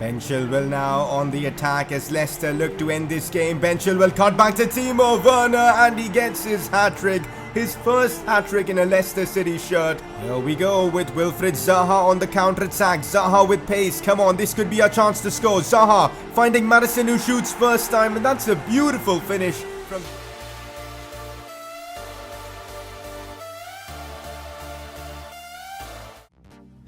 Ben Chilwell now on the attack as Leicester look to end this game. Ben Chilwell cut back to Timo Werner and he gets his hat-trick. His first hat-trick in a Leicester City shirt. Here we go with Wilfried Zaha on the counter-attack. Zaha with pace. Come on, this could be our chance to score. Zaha finding Maddison who shoots first time, and that's a beautiful finish from...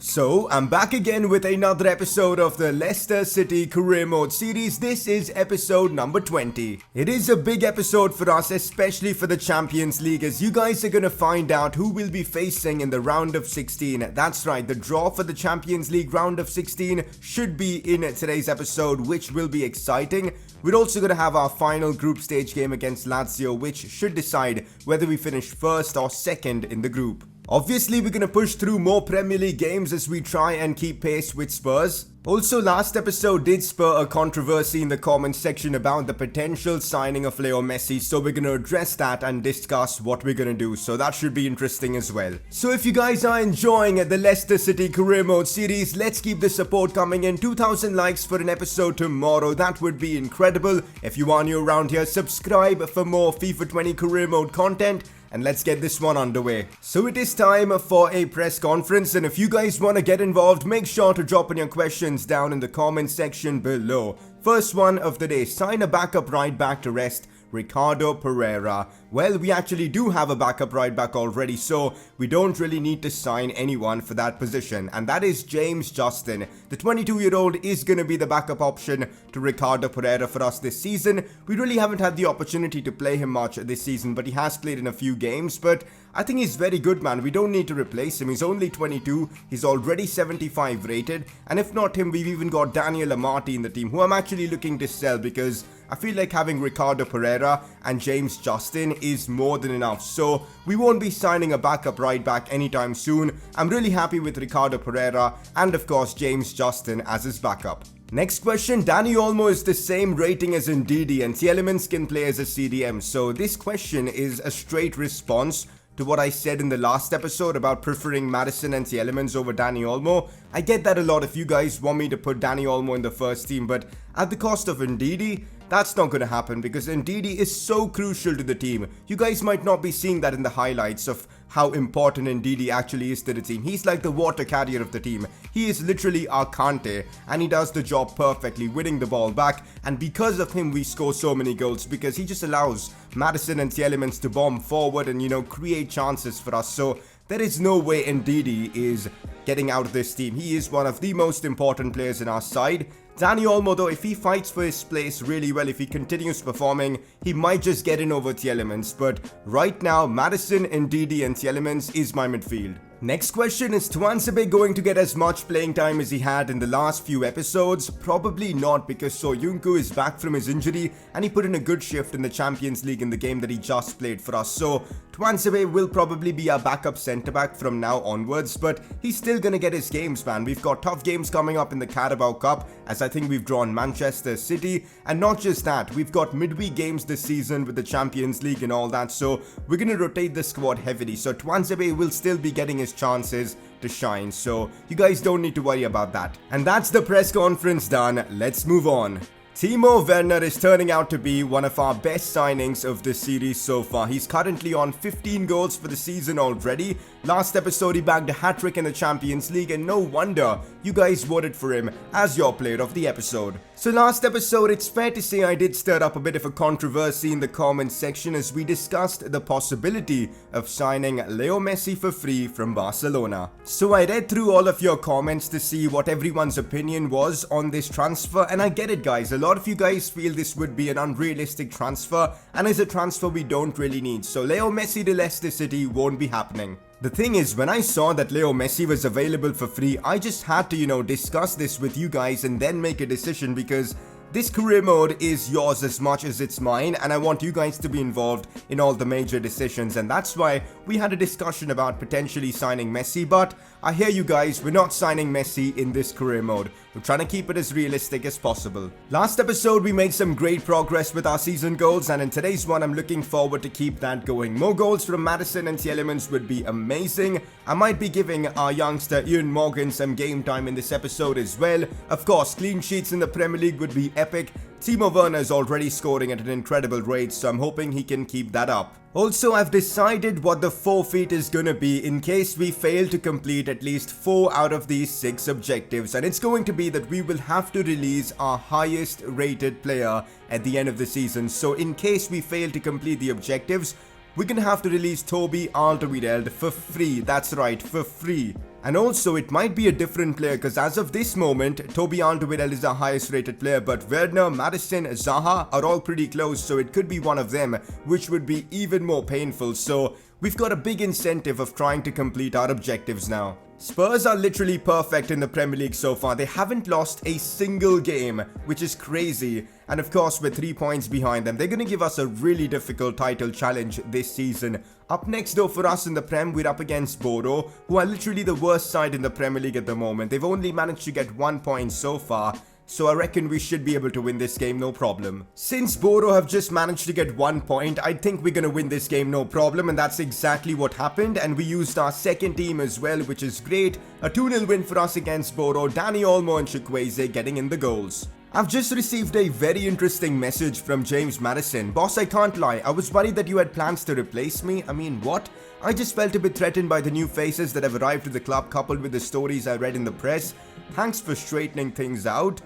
So, I'm back again with another episode of the Leicester City Career Mode series. This is episode number 20. It is a big episode for us, especially for the Champions League, as you guys are going to find out who we'll be facing in the round of 16. That's right, the draw for the Champions League round of 16 should be in today's episode, which will be exciting. We're also going to have our final group stage game against Lazio, which should decide whether we finish first or second in the group. Obviously, we're going to push through more Premier League games as we try and keep pace with Spurs. Also, last episode did spur a controversy in the comments section about the potential signing of Leo Messi, so we're going to address that and discuss what we're going to do, so that should be interesting as well. So if you guys are enjoying the Leicester City Career Mode series, let's keep the support coming in. 2,000 likes for an episode tomorrow, that would be incredible. If you are new around here, subscribe for more FIFA 20 Career Mode content. And let's get this one underway. So it is time for a press conference, and if you guys want to get involved, make sure to drop in your questions down in the comment section below. First one of the day, sign a backup right back to rest Ricardo Pereira. Well, we actually do have a backup right back already, so we don't really need to sign anyone for that position, and that is James Justin. The 22-year-old is going to be the backup option to Ricardo Pereira for us this season. We really haven't had the opportunity to play him much this season, but he has played in a few games, but I think he's very good, man. We don't need to replace him. He's only 22. He's already 75 rated. And if not him, we've even got Daniel Amati in the team, who I'm actually looking to sell because I feel like having Ricardo Pereira and James Justin is more than enough. So we won't be signing a backup right back anytime soon. I'm really happy with Ricardo Pereira and of course James Justin as his backup. Next question, Dani Olmo is the same rating as Ndidi and Tielemans can play as a CDM. So this question is a straight response to what I said in the last episode about preferring Maddison and Tielemans over Dani Olmo. I get that a lot if you guys want me to put Dani Olmo in the first team, but at the cost of Ndidi, that's not going to happen because Ndidi is so crucial to the team. You guys might not be seeing that in the highlights of how important Ndidi actually is to the team. He's like the water carrier of the team. He is literally our Kante and he does the job perfectly, winning the ball back, and because of him we score so many goals because he just allows Maddison and Tielemans to bomb forward and, you know, create chances for us. So there is no way Ndidi is getting out of this team. He is one of the most important players in our side. Dani Olmo, though, if he fights for his place really well, if he continues performing, he might just get in over Tielemans. But right now, Maddison, Ndidi and Tielemans is my midfield. Next question, is Tuanzebe going to get as much playing time as he had in the last few episodes? Probably not, because Soyuncu is back from his injury and he put in a good shift in the Champions League in the game that he just played for us. So Tuanzebe will probably be our backup centre-back from now onwards, but he's still going to get his games, man. We've got tough games coming up in the Carabao Cup, as I think we've drawn Manchester City, and not just that, we've got midweek games this season with the Champions League and all that, so we're going to rotate the squad heavily. So Tuanzebe will still be getting his chances to shine, so you guys don't need to worry about that. And that's the press conference done. Let's move on. Timo Werner is turning out to be one of our best signings of this series so far. He's currently on 15 goals for the season already. Last episode he bagged a hat-trick in the Champions League, and no wonder you guys voted for him as your player of the episode. So last episode, it's fair to say I did stir up a bit of a controversy in the comments section as we discussed the possibility of signing Leo Messi for free from Barcelona. So I read through all of your comments to see what everyone's opinion was on this transfer, and I get it, guys. A lot of you guys feel this would be an unrealistic transfer and is a transfer we don't really need. So Leo Messi to Leicester City won't be happening. The thing is, when I saw that Leo Messi was available for free, I just had to, discuss this with you guys and then make a decision because This career mode is yours as much as it's mine, and I want you guys to be involved in all the major decisions, and that's why we had a discussion about potentially signing Messi, but I hear you guys, we're not signing Messi in this career mode. We're trying to keep it as realistic as possible. Last episode, we made some great progress with our season goals, and in today's one, I'm looking forward to keep that going. More goals from Maddison and Tielemans would be amazing. I might be giving our youngster Ian Morgan some game time in this episode as well. Of course, clean sheets in the Premier League would be epic. Timo Werner is already scoring at an incredible rate, so I'm hoping he can keep that up. Also, I've decided what the forfeit is gonna be in case we fail to complete at least 4 out of these 6 objectives, and it's going to be that we will have to release our highest rated player at the end of the season. So in case we fail to complete the objectives, we're gonna have to release Toby Alderweireld for free. That's right, for free. And also, it might be a different player because as of this moment, Toby Alderweireld is our highest rated player, but Werner, Maddison, Zaha are all pretty close, so it could be one of them, which would be even more painful. So we've got a big incentive of trying to complete our objectives now. Spurs are literally perfect in the Premier League so far. They haven't lost a single game, which is crazy. And of course, with 3 points behind them, they're going to give us a really difficult title challenge this season. Up next though for us in the Prem, we're up against Bodo, who are literally the worst side in the Premier League at the moment. They've only managed to get 1 point so far. So I reckon we should be able to win this game no problem. Since Bodo have just managed to get 1 point, I think we're gonna win this game no problem, and that's exactly what happened. And we used our second team as well, which is great. A 2-0 win for us against Bodo. Dani Olmo and Chukwueze getting in the goals. I've just received a very interesting message from James Maddison. Boss, I can't lie, I was worried that you had plans to replace me. I mean, what? I just felt a bit threatened by the new faces that have arrived to the club, coupled with the stories I read in the press. Thanks for straightening things out.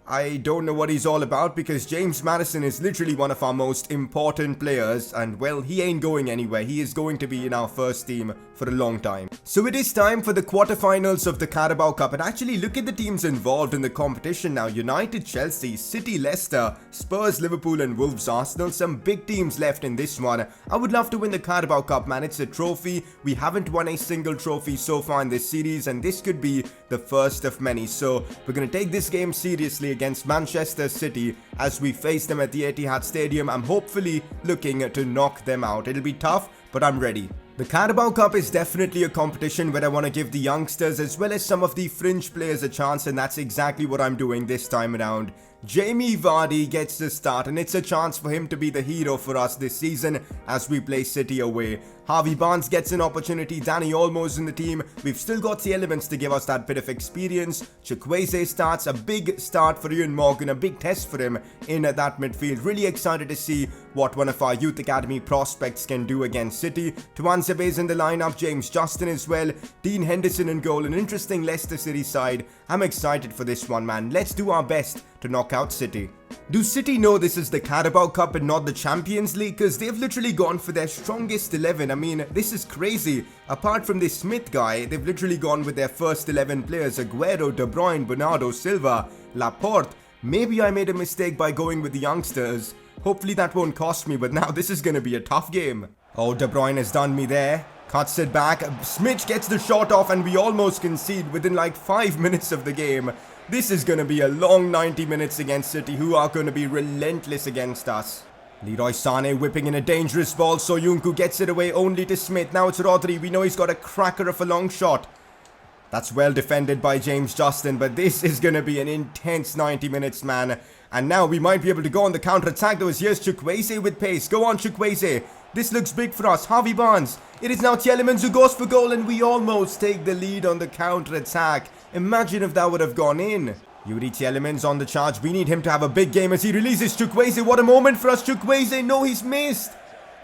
I don't know what he's all about because James Maddison is literally one of our most important players, and well, he ain't going anywhere. He is going to be in our first team for a long time. So it is time for the quarterfinals of the Carabao Cup, and actually look at the teams involved in the competition now. United, Chelsea, City, Leicester, Spurs, Liverpool and Wolves, Arsenal. Some big teams left in this one. I would love to win the Carabao Cup, man. It's a trophy. We haven't won a single trophy so far in this series, and this could be the first of many. So we're going to take this game seriously against Manchester City as we face them at the Etihad Stadium. I'm hopefully looking to knock them out. It'll be tough, but I'm ready. The Carabao Cup is definitely a competition where I want to give the youngsters as well as some of the fringe players a chance, and that's exactly what I'm doing this time around. Jamie Vardy gets the start, and it's a chance for him to be the hero for us this season as we play City away. Harvey Barnes gets an opportunity. Dani Olmo's in the team. We've still got the elements to give us that bit of experience. Chukwueze starts. A big start for Ian Morgan. A big test for him in that midfield. Really excited to see what one of our youth academy prospects can do against City. Tuanzebe's in the lineup. James Justin as well. Dean Henderson in goal. An interesting Leicester City side. I'm excited for this one, man. Let's do our best to knock out City. Do City know this is the Carabao Cup and not the Champions League? Because they've literally gone for their strongest 11. I mean, this is crazy. Apart from this Smith guy, they've literally gone with their first 11 players. Aguero, De Bruyne, Bernardo Silva, Laporte. Maybe I made a mistake by going with the youngsters. Hopefully that won't cost me, but now this is going to be a tough game. Oh, De Bruyne has done me there. Cuts it back. Smith gets the shot off and we almost concede within like 5 minutes of the game. This is going to be a long 90 minutes against City, who are going to be relentless against us. Leroy Sané whipping in a dangerous ball. Soyuncu gets it away only to Smith. Now it's Rodri. We know he's got a cracker of a long shot. That's well defended by James Justin, but this is going to be an intense 90 minutes, man. And now we might be able to go on the counter-attack. Here's Chukwueze with pace. Go on, Chukwueze. This looks big for us. Harvey Barnes. It is now Tielemans who goes for goal, and we almost take the lead on the counter-attack. Imagine if that would have gone in. Yuri Tielemans on the charge. We need him to have a big game as he releases Chukwueze. What a moment for us. Chukwueze. No, he's missed.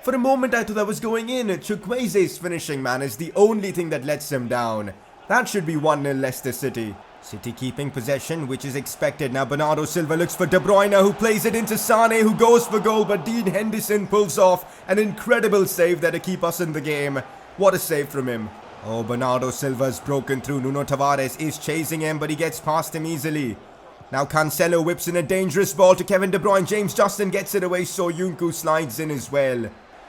For a moment, I thought that was going in. Chukwueze's finishing, man, is the only thing that lets him down. That should be 1-0 Leicester City. City keeping possession, which is expected. Now Bernardo Silva looks for De Bruyne, who plays it into Sané, who goes for goal, but Dean Henderson pulls off an incredible save there to keep us in the game. What a save from him. Oh, Bernardo Silva's broken through. Nuno Tavares is chasing him, but he gets past him easily. Now Cancelo whips in a dangerous ball to Kevin De Bruyne. James Justin gets it away. Soyuncu slides in as well.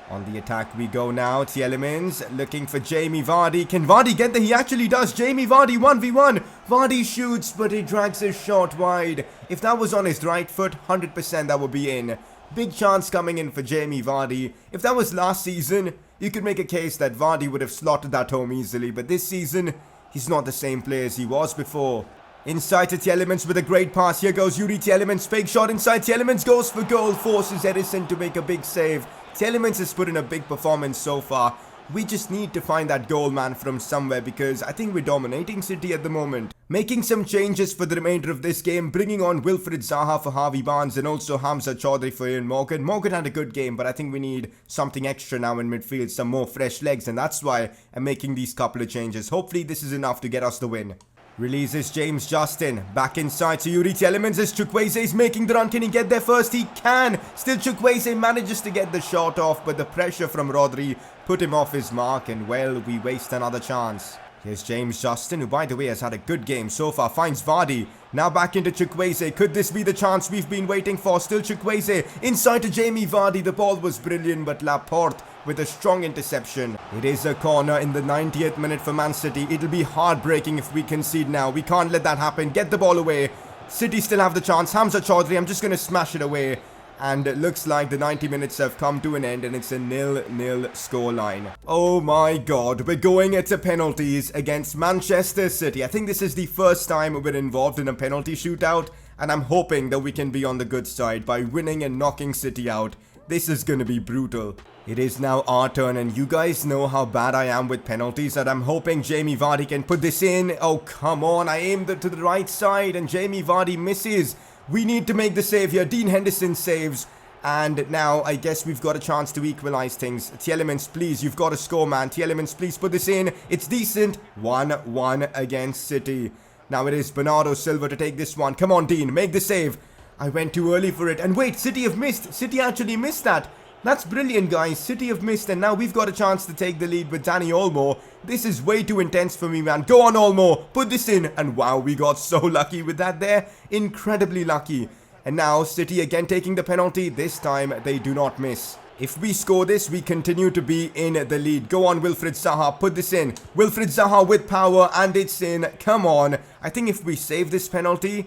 On the attack we go now. Tielemans looking for Jamie Vardy. Can Vardy get there? He actually does. Jamie Vardy 1v1. Vardy shoots, but he drags his shot wide. If that was on his right foot, 100% that would be in. Big chance coming in for Jamie Vardy. If that was last season, you could make a case that Vardy would have slotted that home easily. But this season, he's not the same player as he was before. Inside to Tielemans with a great pass. Here goes Yuri Tielemans. Fake shot inside. Tielemans goes for goal. Forces Edison to make a big save. Tielemans has put in a big performance so far. We just need to find that goal man from somewhere because I think we're dominating City at the moment. Making some changes for the remainder of this game. Bringing on Wilfried Zaha for Harvey Barnes and also Hamza Chaudhry for Ian Morgan. Morgan had a good game, but I think we need something extra now in midfield. Some more fresh legs, and that's why I'm making these couple of changes. Hopefully this is enough to get us the win. Releases James Justin. Back inside to Yuri Tielemans as Chukwueze is making the run. Can he get there first? He can. Still Chukwueze manages to get the shot off, but the pressure from Rodri put him off his mark, and well, we waste another chance. Here's James Justin, who by the way has had a good game so far. Finds Vardy. Now back into Chukwueze. Could this be the chance we've been waiting for? Still Chukwueze. Inside to Jamie Vardy. The ball was brilliant, but Laporte with a strong interception. It is a corner in the 90th minute for Man City. It'll be heartbreaking if we concede now. We can't let that happen. Get the ball away. City still have the chance. Hamza Chaudhry, I'm just going to smash it away. And it looks like the 90 minutes have come to an end and it's a 0-0 scoreline. Oh my god, we're going into penalties against Manchester City. I think this is the first time we're involved in a penalty shootout, and I'm hoping that we can be on the good side by winning and knocking City out. This is gonna be brutal. It is now our turn, and you guys know how bad I am with penalties, and I'm hoping Jamie Vardy can put this in. Oh, come on, I aimed it to the right side and Jamie Vardy misses. We need to make the save here. Dean Henderson saves. And now I guess we've got a chance to equalize things. Tielemans, please, you've got to score, man. Tielemans, please put this in. It's decent. 1-1 against City. Now it is Bernardo Silva to take this one. Come on, Dean, make the save. I went too early for it. And wait, City have missed. City actually missed that. That's brilliant, guys. City have missed, and now we've got a chance to take the lead with Danny Olmo. This is way too intense for me, man. Go on, Olmo. Put this in. And wow, we got so lucky with that there. Incredibly lucky. And now City again taking the penalty. This time they do not miss. If we score this, we continue to be in the lead. Go on, Wilfried Zaha. Put this in. Wilfried Zaha with power, and it's in. Come on. I think if we save this penalty,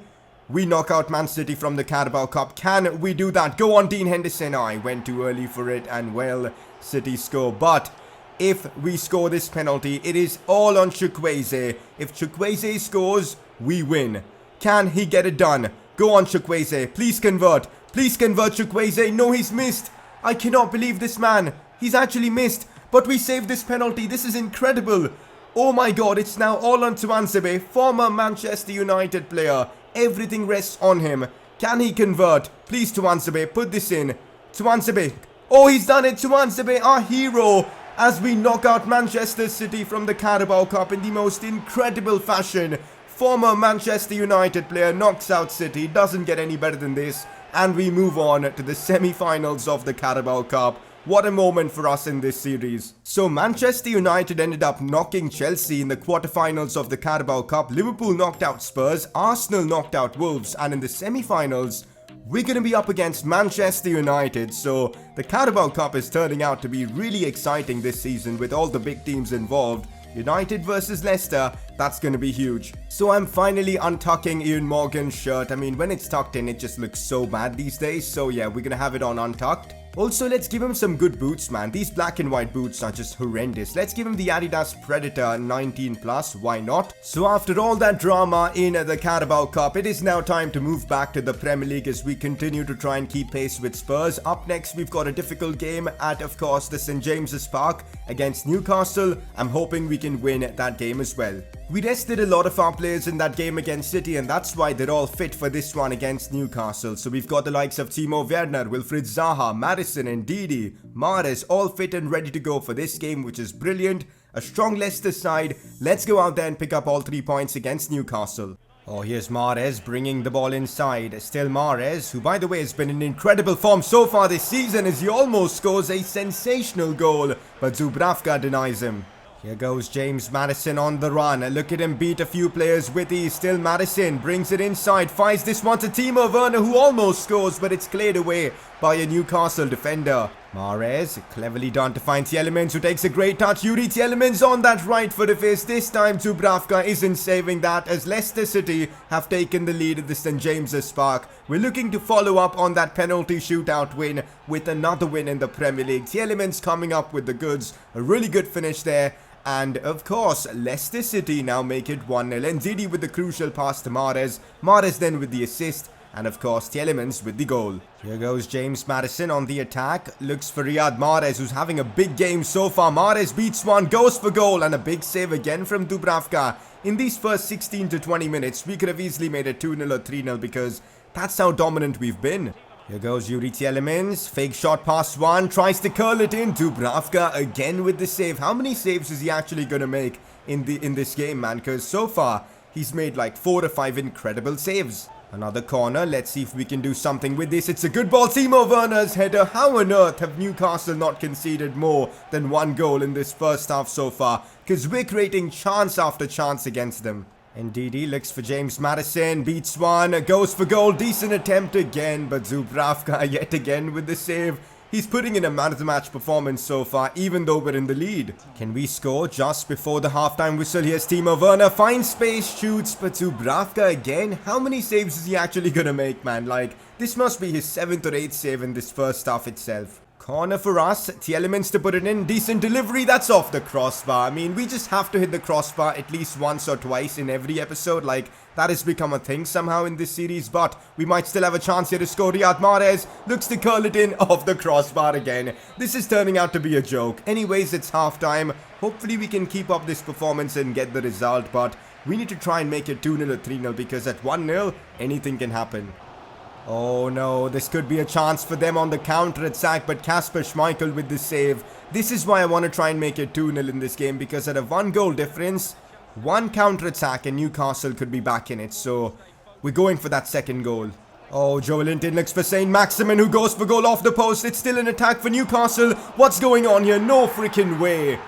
we knock out Man City from the Carabao Cup. Can we do that? Go on, Dean Henderson. I went too early for it, and well, City score. But if we score this penalty, it is all on Chukwueze. If Chukwueze scores, we win. Can he get it done? Go on, Chukwueze. Please convert. Please convert, Chukwueze. No, he's missed. I cannot believe this man. He's actually missed. But we saved this penalty. This is incredible. Oh my god, it's now all on Tuanzebe, former Manchester United player. Everything rests on him. Can he convert? Please, Tuanzebe, put this in. Tuanzebe. Oh, he's done it. Tuanzebe, our hero. As we knock out Manchester City from the Carabao Cup in the most incredible fashion. Former Manchester United player knocks out City. Doesn't get any better than this. And we move on to the semi-finals of the Carabao Cup. What a moment for us in this series. So Manchester United ended up knocking Chelsea in the quarterfinals of the Carabao Cup. Liverpool knocked out Spurs. Arsenal knocked out Wolves. And in the semi-finals, we're going to be up against Manchester United. So the Carabao Cup is turning out to be really exciting this season with all the big teams involved. United versus Leicester, that's going to be huge. So I'm finally untucking Ian Morgan's shirt. I mean, when it's tucked in, it just looks so bad these days. So yeah, we're going to have it on untucked. Also, let's give him some good boots, man. These black and white boots are just horrendous. Let's give him the Adidas Predator 19 plus. Why not? So after all that drama in the Carabao Cup, it is now time to move back to the Premier League as we continue to try and keep pace with Spurs. Up next, we've got a difficult game at, of course, the St. James's Park against Newcastle. I'm hoping we can win that game as well. We rested a lot of our players in that game against City, and that's why they're all fit for this one against Newcastle. So we've got the likes of Timo Werner, Wilfried Zaha, Madison and Didi, Mahrez all fit and ready to go for this game, which is brilliant. A strong Leicester side. Let's go out there and pick up all 3 points against Newcastle. Oh, here's Mahrez bringing the ball inside. Still Mahrez, who by the way has been in incredible form so far this season as he almost scores a sensational goal, but Dubravka denies him. Here goes James Maddison on the run. Look at him beat a few players with ease. Still Maddison brings it inside. Fires this one to Timo Werner, who almost scores, but it's cleared away by a Newcastle defender. Mahrez, cleverly done to find Tielemans, who takes a great touch. Yuri Tielemans on that right foot of his. This time Dubravka isn't saving that, as Leicester City have taken the lead at the St James's Park. We're looking to follow up on that penalty shootout win with another win in the Premier League. Tielemans coming up with the goods. A really good finish there. And of course, Leicester City now make it 1-0. Ndidi with the crucial pass to Mahrez. Mahrez then with the assist. And of course, Tielemans with the goal. Here goes James Maddison on the attack. Looks for Riyad Mahrez, who's having a big game so far. Mahrez beats one, goes for goal, and a big save again from Dubravka. In these first 16 to 20 minutes, we could have easily made it 2-0 or 3-0 because that's how dominant we've been. Here goes Yuri Tielemans. Fake shot past one. Tries to curl it in. Dubravka again with the save. How many saves is he actually going to make in this game, man? Because so far, he's made like 4 or 5 incredible saves. Another corner. Let's see if we can do something with this. It's a good ball. Timo Werner's header. How on earth have Newcastle not conceded more than 1 goal in this first half so far? Because we're creating chance after chance against them. Ndidi looks for James Maddison. Beats one. Goes for goal. Decent attempt again. But Dubravka yet again with the save. He's putting in a man-of-the-match performance so far, even though we're in the lead. Can we score just before the halftime whistle? Here's Timo Werner, finds space, shoots, but Dubravka again. How many saves is he actually gonna make, man? Like, this must be his 7th or 8th save in this first half itself. Corner for us, Tielemans to put it in, decent delivery, that's off the crossbar. I mean, we just have to hit the crossbar at least once or twice in every episode, like, that has become a thing somehow in this series, but we might still have a chance here to score. Riyad Mahrez looks to curl it in off the crossbar again. This is turning out to be a joke. Anyways, it's halftime. Hopefully we can keep up this performance and get the result, but we need to try and make it 2-0 or 3-0 because at 1-0, anything can happen. Oh no, this could be a chance for them on the counter-attack, but Kasper Schmeichel with the save. This is why I want to try and make it 2-0 in this game, because at a 1-goal difference, 1 counter-attack and Newcastle could be back in it. So, we're going for that second goal. Oh, Joelinton looks for Saint Maximin, who goes for goal off the post. It's still an attack for Newcastle. What's going on here? No freaking way.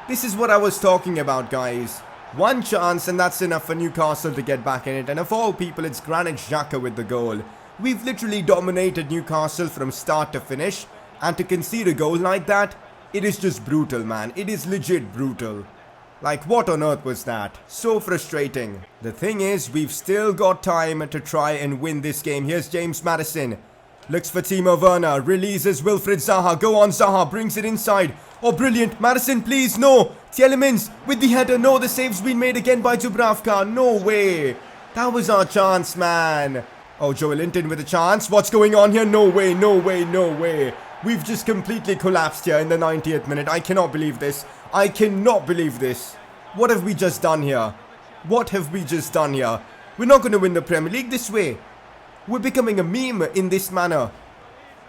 This is what I was talking about, guys. 1 chance and that's enough for Newcastle to get back in it. And of all people, it's Granit Xhaka with the goal. We've literally dominated Newcastle from start to finish, and to concede a goal like that, it is just brutal, man. It is legit brutal. Like, what on earth was that? So frustrating. The thing is, we've still got time to try and win this game. Here's James Maddison. Looks for Timo Werner. Releases Wilfried Zaha. Go on, Zaha. Brings it inside. Oh, brilliant. Maddison, please. No. Tielemans with the header. No, the save's been made again by Dubravka. No way. That was our chance, man. Oh, Joelinton with a chance. What's going on here? No way, no way, no way. We've just completely collapsed here in the 90th minute. I cannot believe this. I cannot believe this. What have we just done here? What have we just done here? We're not going to win the Premier League this way. We're becoming a meme in this manner.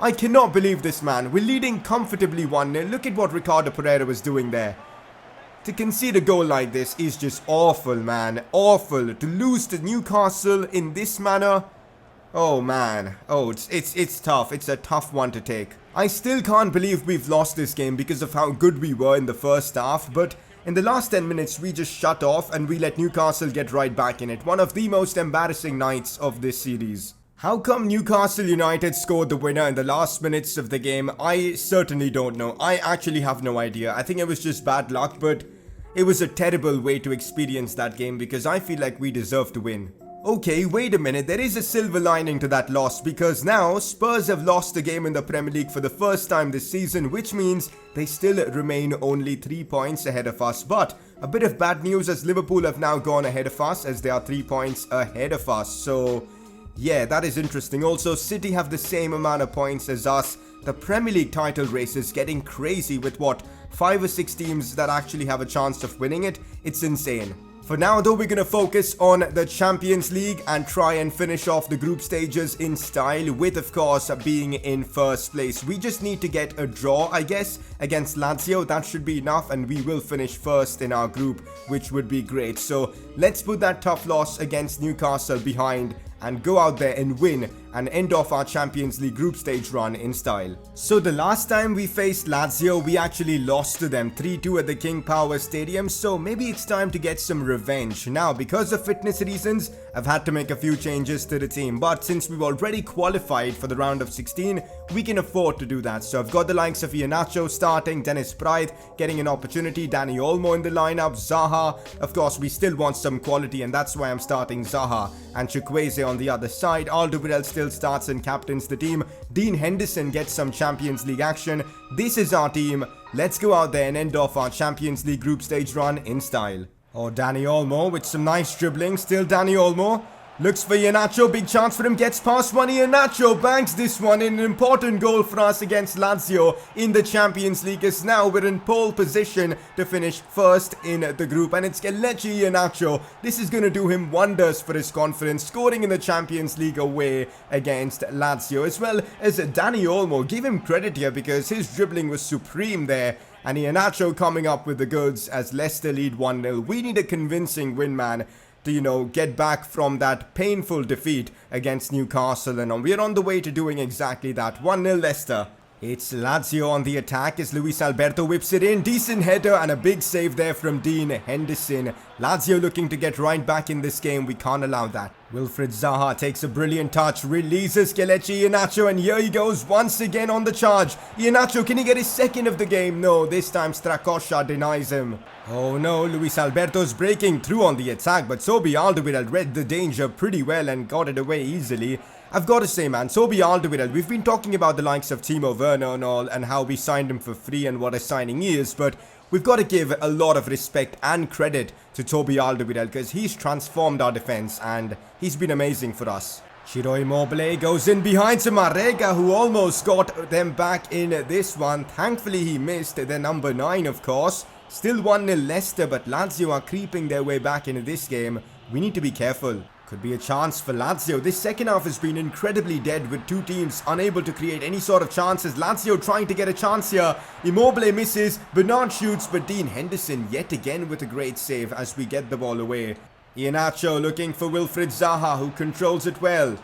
I cannot believe this, man. We're leading comfortably 1-0. Look at what Ricardo Pereira was doing there. To concede a goal like this is just awful, man. Awful. To lose to Newcastle in this manner. Oh man, oh it's tough, it's a tough one to take. I still can't believe we've lost this game because of how good we were in the first half, but in the last 10 minutes we just shut off and we let Newcastle get right back in it. One of the most embarrassing nights of this series. How come Newcastle United scored the winner in the last minutes of the game? I certainly don't know. I actually have no idea. I think it was just bad luck, but it was a terrible way to experience that game because I feel like we deserve to win. Okay, wait a minute, there is a silver lining to that loss because now Spurs have lost the game in the Premier League for the first time this season, which means they still remain only 3 points ahead of us. But a bit of bad news as Liverpool have now gone ahead of us as they are 3 points ahead of us. So yeah, that is interesting. Also, City have the same amount of points as us. The Premier League title race is getting crazy with what, 5 or 6 teams that actually have a chance of winning it. It's insane. For now though, we're going to focus on the Champions League and try and finish off the group stages in style with, of course, being in first place. We just need to get a draw, I guess, against Lazio. That should be enough and we will finish first in our group, which would be great. So let's put that tough loss against Newcastle behind and go out there and win and end off our Champions League group stage run in style. So the last time we faced Lazio, we actually lost to them 3-2 at the King Power Stadium, so maybe it's time to get some revenge. Now, because of fitness reasons, I've had to make a few changes to the team, but since we've already qualified for the round of 16, we can afford to do that. So I've got the likes of Iheanacho starting, Dennis Pride getting an opportunity, Dani Olmo in the lineup, Zaha. Of course, we still want some quality, and that's why I'm starting Zaha and Chukwueze on the other side. Alderweireld still starts and captains the team. Dean Henderson gets some Champions League action. This is our team. Let's go out there and end off our Champions League group stage run in style. Oh, Dani Olmo with some nice dribbling. Still Dani Olmo. Looks for Iheanacho, big chance for him, gets past one. Iheanacho banks this one in, an important goal for us against Lazio in the Champions League, as now we're in pole position to finish first in the group, and it's Kelechi Iheanacho. This is going to do him wonders for his confidence, scoring in the Champions League away against Lazio, as well as Dani Olmo. Give him credit here because his dribbling was supreme there. And Iheanacho coming up with the goods as Leicester lead 1-0. We need a convincing win, man, to, get back from that painful defeat against Newcastle, and we're on the way to doing exactly that. 1-0 Leicester. It's Lazio on the attack as Luis Alberto whips it in. Decent header and a big save there from Dean Henderson. Lazio looking to get right back in this game. We can't allow that. Wilfried Zaha takes a brilliant touch, releases Kelechi Iheanacho, and here he goes once again on the charge. Iheanacho, can he get his second of the game? No, this time Strakosha denies him. Oh no, Luis Alberto's breaking through on the attack, but Toby Alderweireld read the danger pretty well and got it away easily. I've got to say, man, Toby Alderweireld, we've been talking about the likes of Timo Werner and all, and how we signed him for free and what a signing he is, but we've got to give a lot of respect and credit to Toby Alderweireld because he's transformed our defense and he's been amazing for us. Ciro Immobile goes in behind to Marega, who almost got them back in this one. Thankfully, he missed the number 9, of course. Still 1-0 Leicester, but Lazio are creeping their way back into this game. We need to be careful. Could be a chance for Lazio. This second half has been incredibly dead with two teams unable to create any sort of chances. Lazio trying to get a chance here. Immobile misses, Bernard shoots, but Dean Henderson yet again with a great save as we get the ball away. Iheanacho looking for Wilfried Zaha, who controls it well.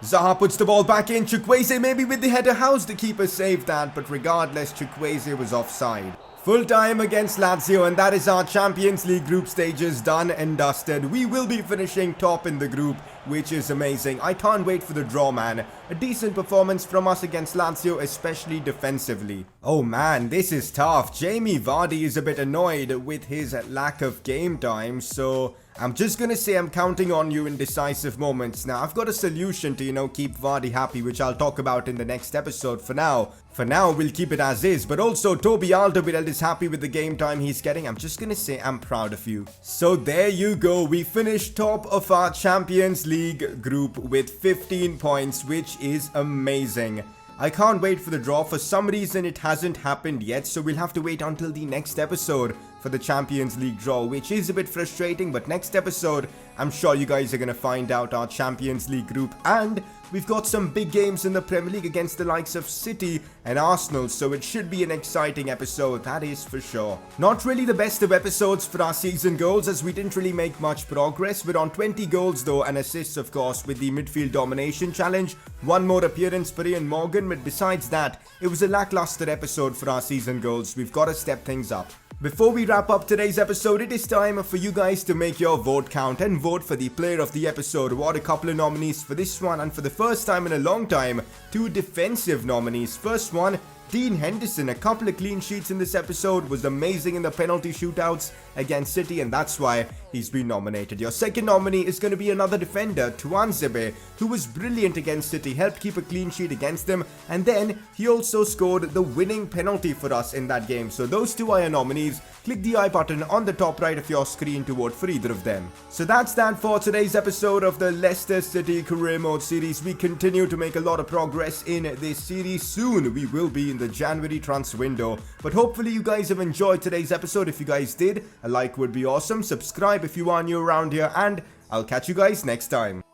Zaha puts the ball back in. Chukwueze maybe with the header. How's the keeper saved that? But regardless, Chukwueze was offside. Full time against Lazio, and that is our Champions League group stages done and dusted. We will be finishing top in the group, which is amazing. I can't wait for the draw, man. A decent performance from us against Lazio, especially defensively. Oh man, this is tough. Jamie Vardy is a bit annoyed with his lack of game time, so I'm just gonna say I'm counting on you in decisive moments. Now, I've got a solution to, keep Vardy happy, which I'll talk about in the next episode. For now, we'll keep it as is. But also, Toby Alderweireld is happy with the game time he's getting. I'm just gonna say I'm proud of you. So there you go. We finished top of our Champions League group with 15 points, which is amazing. I can't wait for the draw. For some reason, it hasn't happened yet, so we'll have to wait until the next episode for the Champions League draw, which is a bit frustrating, but next episode, I'm sure you guys are going to find out our Champions League group, and we've got some big games in the Premier League against the likes of City and Arsenal, so it should be an exciting episode, that is for sure. Not really the best of episodes for our season goals, as we didn't really make much progress. We're on 20 goals though, and assists of course with the midfield domination challenge. One more appearance for Ian Morgan, but besides that, it was a lackluster episode for our season goals. We've got to step things up. Before we wrap up today's episode, it is time for you guys to make your vote count and vote for the player of the episode. What a couple of nominees for this one, and for the first time in a long time, 2 defensive nominees. First one, Dean Henderson. A couple of clean sheets in this episode, was amazing in the penalty shootouts against City, and that's why he's been nominated. Your second nominee is going to be another defender, Tuanzebe, who was brilliant against City, helped keep a clean sheet against them, and then he also scored the winning penalty for us in that game. So those 2 are your nominees. Click the I button on the top right of your screen to vote for either of them. So that's that for today's episode of the Leicester City Career Mode series. We continue to make a lot of progress in this series. Soon we will be in the January transfer window, but hopefully you guys have enjoyed today's episode. If you guys did, a like would be awesome. Subscribe if you are new around here, and I'll catch you guys next time.